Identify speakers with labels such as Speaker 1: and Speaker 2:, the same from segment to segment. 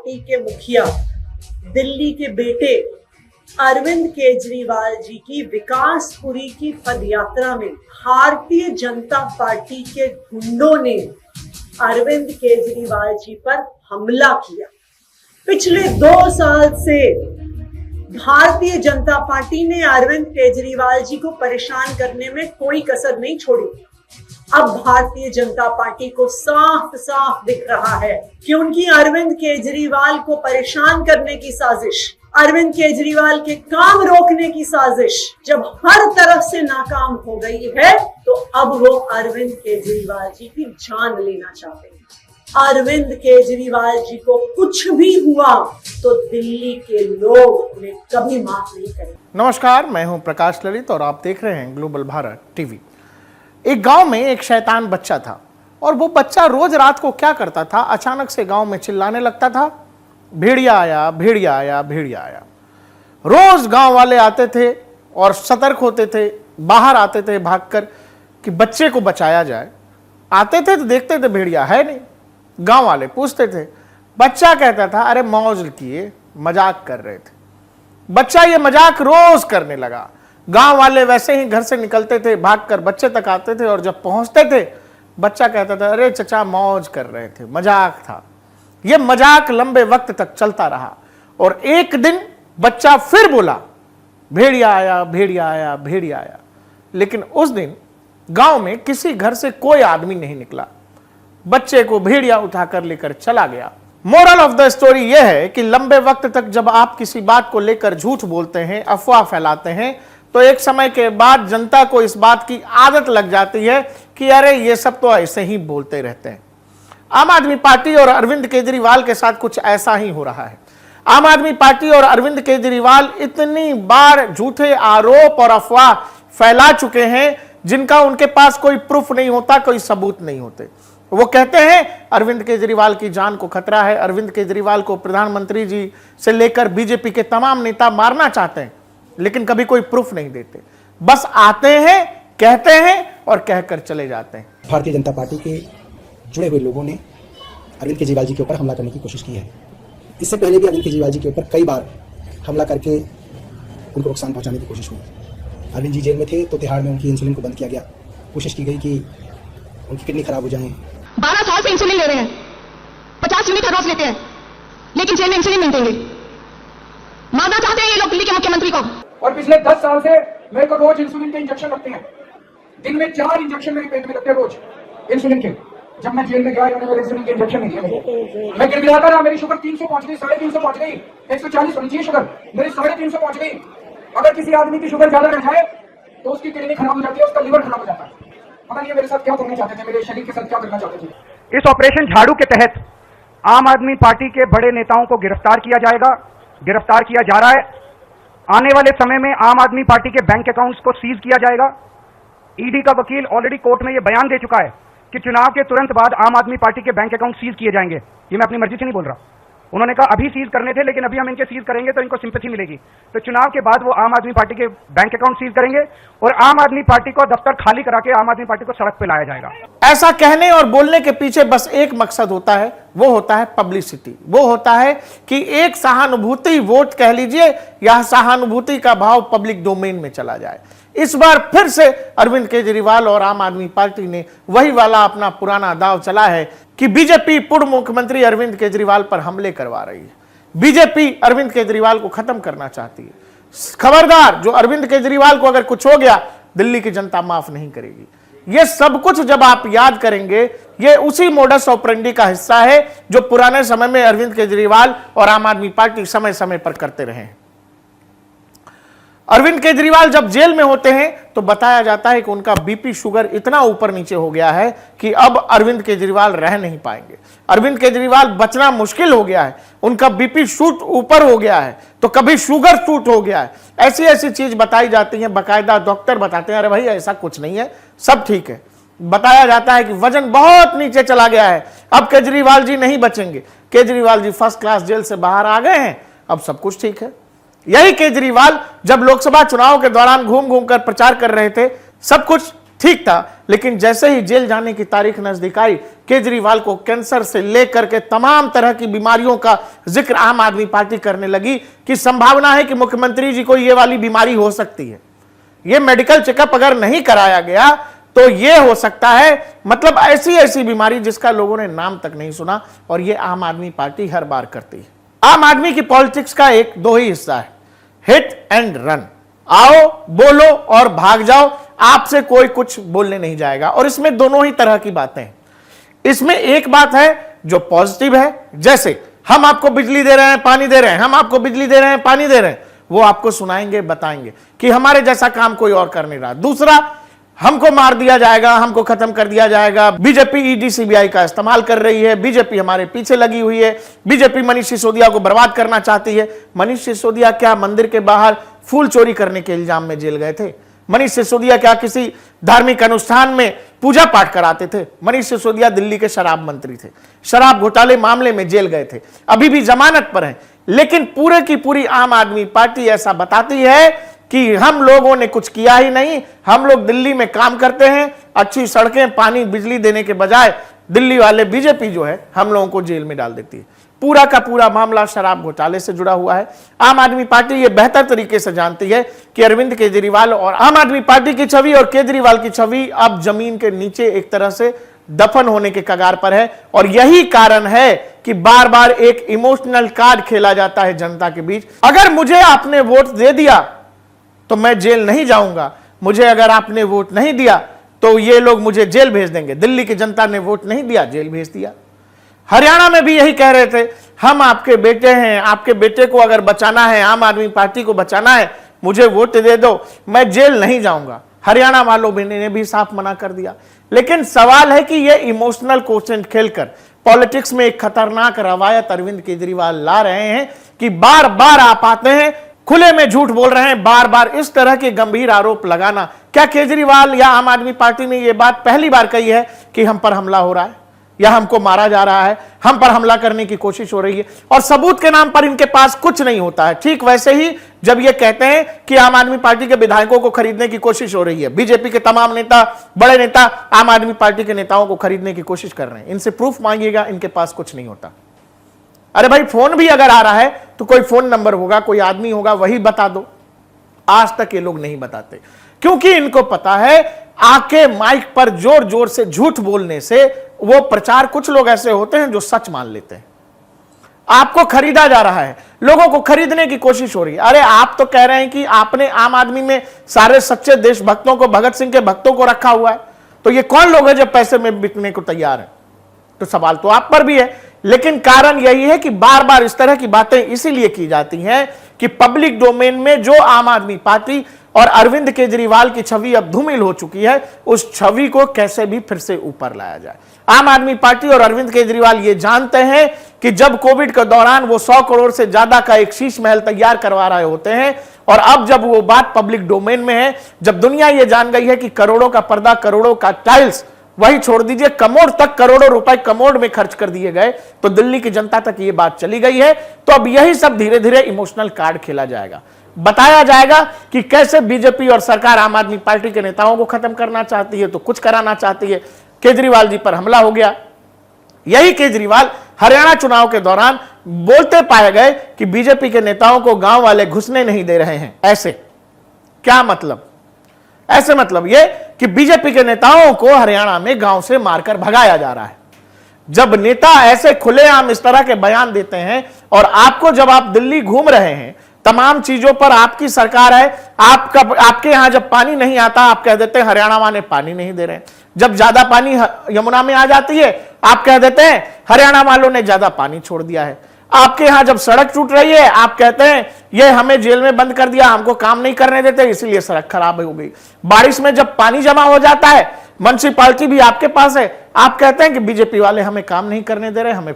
Speaker 1: Party के मुखिया दिल्ली के बेटे अरविंद केजरीवाल जी की विकासपुरी की पदयात्रा में भारतीय जनता पार्टी के गुंडों ने अरविंद केजरीवाल जी पर हमला किया। पिछले 2 साल से भारतीय जनता पार्टी ने अरविंद केजरीवाल जी को परेशान करने में कोई कसर नहीं छोड़ी। अब भारतीय जनता पार्टी को साफ साफ दिख रहा है कि उनकी अरविंद केजरीवाल को परेशान करने की साजिश, अरविंद केजरीवाल के काम रोकने की साजिश जब हर तरफ से नाकाम हो गई है, तो अब वो अरविंद केजरीवाल जी की जान लेना चाहते हैं। अरविंद केजरीवाल जी को कुछ भी हुआ तो दिल्ली के लोग उन्हें कभी माफ नहीं करेंगे।
Speaker 2: नमस्कार, मैं हूं प्रकाश ललित और आप देख रहे हैं ग्लोबल भारत टीवी। एक गांव में एक शैतान बच्चा था और वो बच्चा रोज रात को क्या करता था, अचानक से गांव में चिल्लाने लगता था, भेड़िया आया, भेड़िया आया, भेड़िया आया। रोज गांव वाले आते थे और सतर्क होते थे, बाहर आते थे भागकर कि बच्चे को बचाया जाए। आते थे तो देखते थे भेड़िया है नहीं। गांव वाले पूछते थे, बच्चा कहता था अरे मौज किए, मजाक कर रहे थे। बच्चा ये मजाक रोज करने लगा। गांव वाले वैसे ही घर से निकलते थे, भागकर बच्चे तक आते थे और जब पहुंचते थे बच्चा कहता था अरे चचा मौज कर रहे थे, मजाक था। यह मजाक लंबे वक्त तक चलता रहा और एक दिन बच्चा फिर बोला, भेड़िया आया, भेड़िया आया, भेड़िया आया। लेकिन उस दिन गांव में किसी घर से कोई आदमी नहीं निकला। बच्चे को भेड़िया उठाकर लेकर चला गया। मोरल ऑफ द स्टोरी यह है कि लंबे वक्त तक जब आप किसी बात को लेकर झूठ बोलते हैं, अफवाह फैलाते हैं, तो एक समय के बाद जनता को इस बात की आदत लग जाती है कि अरे ये सब तो ऐसे ही बोलते रहते हैं। आम आदमी पार्टी और अरविंद केजरीवाल के साथ कुछ ऐसा ही हो रहा है। आम आदमी पार्टी और अरविंद केजरीवाल इतनी बार झूठे आरोप और अफवाह फैला चुके हैं जिनका उनके पास कोई प्रूफ नहीं होता, कोई सबूत नहीं होते। वो कहते हैं अरविंद केजरीवाल की जान को खतरा है, अरविंद केजरीवाल को प्रधानमंत्री जी से लेकर बीजेपी के तमाम नेता मारना चाहते हैं, लेकिन कभी कोई प्रूफ नहीं देते। बस आते हैं, कहते हैं और कहकर चले जाते हैं।
Speaker 3: भारतीय जनता पार्टी के जुड़े हुए लोगों ने अरविंद केजरीवाल जी के ऊपर हमला करने की कोशिश की है। इससे पहले भी अरविंद केजरीवाल जी के ऊपर कई बार हमला करके उनको नुकसान पहुंचाने की कोशिश हुई। अरविंद जी जेल में थे तो तिहाड़ में उनकी इंसुलिन को बंद किया गया। कोशिश की गई कि उनकी किडनी खराब हो जाए।
Speaker 4: 12 साल से इंसुलिन ले रहे हैं, 50 यूनिट हर रोज लेते हैं, लेकिन जेल में इंसुलिन नहीं देंगे। मारना चाहते हैं ये लोग दिल्ली के मुख्यमंत्री को।
Speaker 5: और पिछले 10 साल से मेरे को रोज इंसुलिन के इंजेक्शन लगते हैं। दिन में 4 इंजेक्शन मेरे पेट में लगते हैं रोज इंसुलिन के। जब मैं जेल में गया इन्होंने मेरे इंसुलिन के इंजेक्शन नहीं दिए। मैं गिड़गिड़ाता रहा, मेरी शुगर 300 पहुंच गई, 350 पहुंच गई, 140 होनी चाहिए शुगर, मेरी 350 पहुंच गई। अगर किसी आदमी की शुगर ज्यादा रह जाए तो उसकी किडनी खराब हो जाती है, उसका लिवर खराब हो जाता है। पता नहीं मेरे साथ क्या करना चाहते थे, मेरे शरीर के साथ क्या करना चाहते थे।
Speaker 6: इस ऑपरेशन झाड़ू के तहत आम आदमी पार्टी के बड़े नेताओं को गिरफ्तार किया जाएगा, गिरफ्तार किया जा रहा है। आने वाले समय में आम आदमी पार्टी के बैंक अकाउंट्स को सीज किया जाएगा। ईडी का वकील ऑलरेडी कोर्ट में यह बयान दे चुका है कि चुनाव के तुरंत बाद आम आदमी पार्टी के बैंक अकाउंट सीज किए जाएंगे। ये मैं अपनी मर्जी से नहीं बोल रहा। उन्होंने कहा अभी सीज करने थे, लेकिन अभी हम इनके सीज करेंगे तो इनको सिंपैथी मिलेगी। तो चुनाव के बाद वो आम आदमी पार्टी के बैंक अकाउंट सीज करेंगे और आम आदमी पार्टी को दफ्तर खाली करा के आम आदमी पार्टी को सड़क पे लाया जाएगा।
Speaker 2: ऐसा कहने और बोलने के पीछे बस एक मकसद होता है, वो होता है पब्लिसिटी। वो होता है कि एक सहानुभूति वोट कह लीजिए या सहानुभूति का भाव पब्लिक डोमेन में चला जाए। इस बार फिर से अरविंद केजरीवाल और आम आदमी पार्टी ने वही वाला अपना पुराना दांव चला है कि बीजेपी पूर्व मुख्यमंत्री अरविंद केजरीवाल पर हमले करवा रही है। बीजेपी अरविंद केजरीवाल को खत्म करना चाहती है। खबरदार, जो अरविंद केजरीवाल को अगर कुछ हो गया, दिल्ली की जनता माफ नहीं करेगी। ये सब कुछ जब आप याद करेंगे, ये उसी मोडस ऑपरेंडी का हिस्सा है जो पुराने समय में अरविंद केजरीवाल और आम आदमी पार्टी समय समय पर करते रहे हैं। अरविंद केजरीवाल जब जेल में होते हैं तो बताया जाता है कि उनका बीपी शुगर इतना ऊपर नीचे हो गया है कि अब अरविंद केजरीवाल रह नहीं पाएंगे। अरविंद केजरीवाल बचना मुश्किल हो गया है। उनका बीपी शूट ऊपर हो गया है, तो कभी शुगर शूट हो गया है। ऐसी ऐसी चीज बताई जाती है। बाकायदा डॉक्टर बताते हैं अरे भाई ऐसा कुछ नहीं है, सब ठीक है। बताया जाता है कि वजन बहुत नीचे चला गया है, अब केजरीवाल जी नहीं बचेंगे। Kejriwal ji first class jail से बाहर आ गए हैं, अब सब कुछ ठीक है। यही केजरीवाल जब लोकसभा चुनाव के दौरान घूम घूम कर प्रचार कर रहे थे, सब कुछ ठीक था, लेकिन जैसे ही जेल जाने की तारीख नजदीक आई, केजरीवाल को कैंसर से लेकर के तमाम तरह की बीमारियों का जिक्र आम आदमी पार्टी करने लगी कि संभावना है कि मुख्यमंत्री जी को यह वाली बीमारी हो सकती है। यह मेडिकल चेकअप अगर नहीं कराया गया तो यह हो सकता है, मतलब ऐसी ऐसी बीमारी जिसका लोगों ने नाम तक नहीं सुना, और यह आम आदमी पार्टी हर बार करती है। आम आदमी की पॉलिटिक्स का एक दो ही हिस्सा है, हिट एंड रन। आओ, बोलो और भाग जाओ, आपसे कोई कुछ बोलने नहीं जाएगा। और इसमें दोनों ही तरह की बातें हैं। इसमें एक बात है जो पॉजिटिव है, जैसे हम आपको बिजली दे रहे हैं, पानी दे रहे हैं, हम आपको बिजली दे रहे हैं, पानी दे रहे हैं, वो आपको सुनाएंगे, बताएंगे कि हमारे जैसा काम कोई और कर नहीं रहा। दूसरा, हमको मार दिया जाएगा, हमको खत्म कर दिया जाएगा, बीजेपी ईडी सीबीआई का इस्तेमाल कर रही है, बीजेपी हमारे पीछे लगी हुई है, बीजेपी मनीष सिसोदिया को बर्बाद करना चाहती है। मनीष सिसोदिया क्या मंदिर के बाहर फूल चोरी करने के इल्जाम में जेल गए थे? मनीष सिसोदिया क्या किसी धार्मिक अनुष्ठान में पूजा पाठ कराते थे? मनीष सिसोदिया दिल्ली के शराब मंत्री थे, शराब घोटाले मामले में जेल गए थे, अभी भी जमानत पर हैं। लेकिन पूरे की पूरी आम आदमी पार्टी ऐसा बताती है कि हम लोगों ने कुछ किया ही नहीं, हम लोग दिल्ली में काम करते हैं, अच्छी सड़कें, पानी, बिजली देने के बजाय दिल्ली वाले बीजेपी जो है हम लोगों को जेल में डाल देती है। पूरा का पूरा मामला शराब घोटाले से जुड़ा हुआ है। आम आदमी पार्टी ये बेहतर तरीके से जानती है कि अरविंद केजरीवाल और आम आदमी पार्टी की छवि और केजरीवाल की छवि अब जमीन के नीचे एक तरह से दफन होने के कगार पर है। और यही कारण है कि बार बार एक इमोशनल कार्ड खेला जाता है जनता के बीच। अगर मुझे आपने वोट दे दिया तो मैं जेल नहीं जाऊंगा, मुझे अगर आपने वोट नहीं दिया तो ये लोग मुझे जेल भेज देंगे। दिल्ली की जनता ने वोट नहीं दिया, जेल भेज दिया। हरियाणा में भी यही कह रहे थे, हम आपके बेटे हैं, आपके बेटे को अगर बचाना है, आम आदमी पार्टी को बचाना है, मुझे वोट दे दो, मैं जेल नहीं जाऊंगा। हरियाणा वालों ने भी साफ मना कर दिया। लेकिन सवाल है कि ये इमोशनल क्वेश्चन खेलकर पॉलिटिक्स में एक खतरनाक रवायत अरविंद केजरीवाल ला रहे हैं कि बार बार आप आते हैं, खुले में झूठ बोल रहे हैं, बार बार इस तरह के गंभीर आरोप लगाना। क्या केजरीवाल या आम आदमी पार्टी ने यह बात पहली बार कही है कि हम पर हमला हो रहा है या हमको मारा जा रहा है, हम पर हमला करने की कोशिश हो रही है, और सबूत के नाम पर इनके पास कुछ नहीं होता है? ठीक वैसे ही जब ये कहते हैं कि आम आदमी पार्टी के विधायकों को खरीदने की कोशिश हो रही है, बीजेपी के तमाम नेता, बड़े नेता आम आदमी पार्टी के नेताओं को खरीदने की कोशिश कर रहे हैं, इनसे प्रूफ मांगिएगा, इनके पास कुछ नहीं होता। अरे भाई, फोन भी अगर आ रहा है तो कोई फोन नंबर होगा, कोई आदमी होगा, वही बता दो। आज तक ये लोग नहीं बताते, क्योंकि इनको पता है आके माइक पर जोर जोर से झूठ बोलने से वो प्रचार, कुछ लोग ऐसे होते हैं जो सच मान लेते हैं। आपको खरीदा जा रहा है, लोगों को खरीदने की कोशिश हो रही है। अरे आप तो कह रहे हैं कि आपने आम आदमी में सारे सच्चे देशभक्तों को, भगत सिंह के भक्तों को रखा हुआ है, तो ये कौन लोग हैं जो पैसे में बिकने को तैयार है? तो सवाल तो आप पर भी है। लेकिन कारण यही है कि बार बार इस तरह की बातें इसीलिए की जाती हैं कि पब्लिक डोमेन में जो आम आदमी पार्टी और अरविंद केजरीवाल की छवि अब धूमिल हो चुकी है, उस छवि को कैसे भी फिर से ऊपर लाया जाए। आम आदमी पार्टी और अरविंद केजरीवाल ये जानते हैं कि जब कोविड के दौरान वो 100 करोड़ से ज्यादा का एक शीश महल तैयार करवा रहे होते हैं, और अब जब वो बात पब्लिक डोमेन में है, जब दुनिया ये जान गई है कि करोड़ों का पर्दा, करोड़ों का टाइल्स, वही छोड़ दीजिए कमोड तक करोड़ों रुपए कमोड में खर्च कर दिए गए, तो दिल्ली की जनता तक ये बात चली गई है। तो अब यही सब धीरे धीरे इमोशनल कार्ड खेला जाएगा, बताया जाएगा कि कैसे बीजेपी और सरकार आम आदमी पार्टी के नेताओं को खत्म करना चाहती है, तो कुछ कराना चाहती है। केजरीवाल जी पर हमला हो गया, यही केजरीवाल हरियाणा चुनाव के दौरान बोलते पाए गए कि बीजेपी के नेताओं को गांव वाले घुसने नहीं दे रहे हैं। ऐसे क्या मतलब? ऐसे मतलब ये कि बीजेपी के नेताओं को हरियाणा में गांव से मारकर भगाया जा रहा है। जब नेता ऐसे खुलेआम इस तरह के बयान देते हैं, और आपको, जब आप दिल्ली घूम रहे हैं, तमाम चीजों पर आपकी सरकार है, आपके यहां जब पानी नहीं आता आप कह देते हैं हरियाणा वाले पानी नहीं दे रहे हैं। जब ज्यादा पानी यमुना में आ जाती है आप कह देते हैं हरियाणा वालों ने ज्यादा पानी छोड़ दिया है। आपके यहां जब सड़क टूट रही है आप कहते हैं ये हमें जेल में बंद कर दिया, हमको काम नहीं करने देते, इसीलिए सड़क खराब हो गई। बारिश में जब पानी जमा हो जाता है, म्युनिसिपैलिटी भी आपके पास है, आप कहते हैं कि बीजेपी वाले हमें काम नहीं करने दे रहे, हमें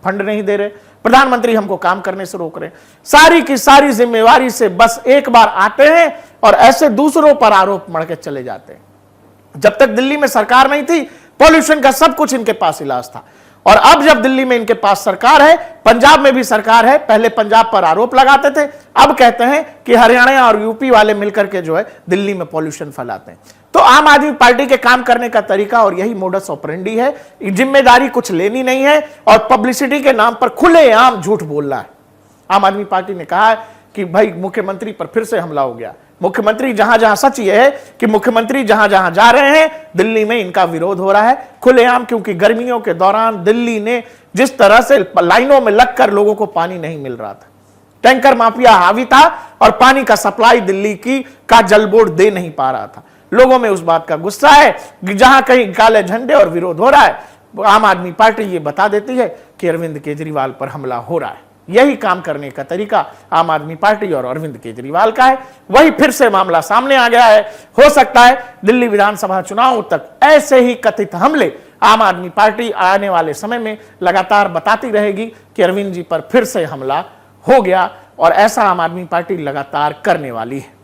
Speaker 2: फंड नहीं दे रहे, प्रधानमंत्री हमको काम करने से रोक रहे। सारी की सारी जिम्मेवारी से बस एक बार आते हैं और ऐसे दूसरों पर आरोप मढ़ के चले जाते हैं। जब तक दिल्ली में सरकार नहीं थी, पॉल्यूशन का सब कुछ इनके पास इलाज था, और अब जब दिल्ली में इनके पास सरकार है, पंजाब में भी सरकार है, पहले पंजाब पर आरोप लगाते थे, अब कहते हैं कि हरियाणा और यूपी वाले मिलकर के जो है दिल्ली में पॉल्यूशन फैलाते हैं। तो आम आदमी पार्टी के काम करने का तरीका और यही मोडस ऑपरेंडी है। जिम्मेदारी कुछ लेनी नहीं है और पब्लिसिटी के नाम पर खुलेआम झूठ बोलना है। आम आदमी पार्टी ने कहा है कि भाई मुख्यमंत्री पर फिर से हमला हो गया। मुख्यमंत्री जहां जहां, सच यह है कि मुख्यमंत्री जहां जहां जा रहे हैं दिल्ली में इनका विरोध हो रहा है खुलेआम, क्योंकि गर्मियों के दौरान दिल्ली ने जिस तरह से लाइनों में लगकर लोगों को पानी नहीं मिल रहा था, टैंकर माफिया हावी था और पानी का सप्लाई दिल्ली का जल बोर्ड दे नहीं पा रहा था। लोगों में उस बात का गुस्सा है कि जहां कहीं काले झंडे और विरोध हो रहा है, आम आदमी पार्टी ये बता देती है कि अरविंद केजरीवाल पर हमला हो रहा है। यही काम करने का तरीका आम आदमी पार्टी और अरविंद केजरीवाल का है। वही फिर से मामला सामने आ गया है। हो सकता है दिल्ली विधानसभा चुनाव तक ऐसे ही कथित हमले आम आदमी पार्टी आने वाले समय में लगातार बताती रहेगी कि अरविंद जी पर फिर से हमला हो गया, और ऐसा आम आदमी पार्टी लगातार करने वाली है।